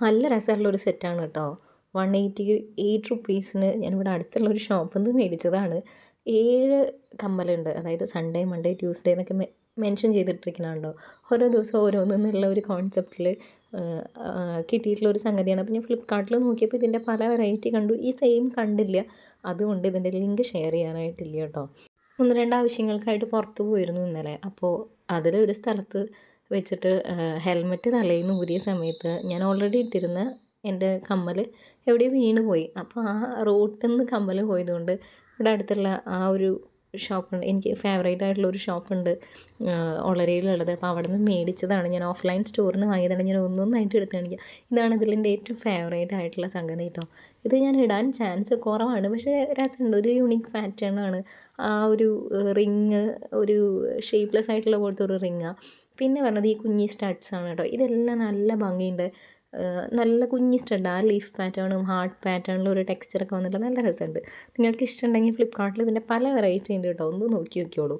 നല്ല രസമുള്ളൊരു സെറ്റാണ് കേട്ടോ. 188 റുപ്പീസിന് ഞാനിവിടെ അടുത്തുള്ളൊരു ഷോപ്പിൽ നിന്ന് മേടിച്ചതാണ്. 7 കമ്മലുണ്ട്. അതായത് സൺഡേ, മൺഡേ, ട്യൂസ്ഡേ എന്നൊക്കെ മെൻഷൻ ചെയ്തിട്ടിരിക്കണുണ്ടോ. ഓരോ ദിവസം ഓരോന്നെന്നുള്ള ഒരു കോൺസെപ്റ്റിൽ കിട്ടിയിട്ടുള്ള ഒരു സംഗതിയാണ്. അപ്പോൾ ഞാൻ ഫ്ലിപ്കാർട്ടിൽ നോക്കിയപ്പോൾ ഇതിൻ്റെ പല വെറൈറ്റി കണ്ടു. ഈ സെയിം കണ്ടില്ല, അതുകൊണ്ട് ഇതിൻ്റെ ലിങ്ക് ഷെയർ ചെയ്യാനായിട്ടില്ല കേട്ടോ. 1-2 ആവശ്യങ്ങൾക്കായിട്ട് പുറത്ത് പോയിരുന്നു ഇന്നലെ. അപ്പോൾ അതിൽ ഒരു സ്ഥലത്ത് വെച്ചിട്ട് ഹെൽമെറ്റ് തലയിൽ നിന്ന് ഊരിയ സമയത്ത് ഞാൻ ഓൾറെഡി ഇട്ടിരുന്ന എൻ്റെ കമ്മൽ എവിടെയോ വീണ് പോയി. അപ്പോൾ ആ റോട്ടിൽ നിന്ന് കമ്മൽ പോയതുകൊണ്ട് ഇവിടെ അടുത്തുള്ള ആ ഒരു ഷോപ്പുണ്ട്, എനിക്ക് ഫേവറേറ്റ് ആയിട്ടുള്ള ഒരു ഷോപ്പുണ്ട് ഒളരയിലുള്ളത്. അപ്പോൾ അവിടെ നിന്ന് മേടിച്ചതാണ്. ഞാൻ ഓഫ്ലൈൻ സ്റ്റോറിൽ നിന്ന് വാങ്ങിയതാണ്. ഞാൻ ഒന്നൊന്നായിട്ട് എടുത്ത് കാണിക്കുക. ഇതാണ് ഇതിൻ്റെ ഏറ്റവും ഫേവറേറ്റ് ആയിട്ടുള്ള സംഗതി കേട്ടോ. ഇത് ഞാൻ ഇടാൻ ചാൻസ് കുറവാണ്, പക്ഷേ രസമുണ്ട്. ഒരു യൂണിക് പാറ്റേൺ ആണ്. ആ ഒരു റിങ് ഒരു ഷേപ്പ്ലെസ് ആയിട്ടുള്ള പോലത്തെ ഒരു റിങ്ങാണ്. പിന്നെ പറഞ്ഞത് ഈ കുഞ്ഞി സ്റ്റഡ്സ് ആണ് കേട്ടോ. ഇതെല്ലാം നല്ല ഭംഗിയുണ്ട്. നല്ല കുഞ്ഞി സ്റ്റഡ്, ആ ലീഫ് പാറ്റേണും ഹാർട്ട് പാറ്റേണിലും ഒരു ടെക്സ്ചറൊക്കെ വന്നിട്ട് നല്ല രസമുണ്ട്. നിങ്ങൾക്ക് ഇഷ്ടമുണ്ടെങ്കിൽ ഫ്ലിപ്കാർട്ടിൽ ഇതിൻ്റെ പല വെറൈറ്റി ഉണ്ട് കേട്ടോ, ഒന്ന് നോക്കി നോക്കിയോളൂ.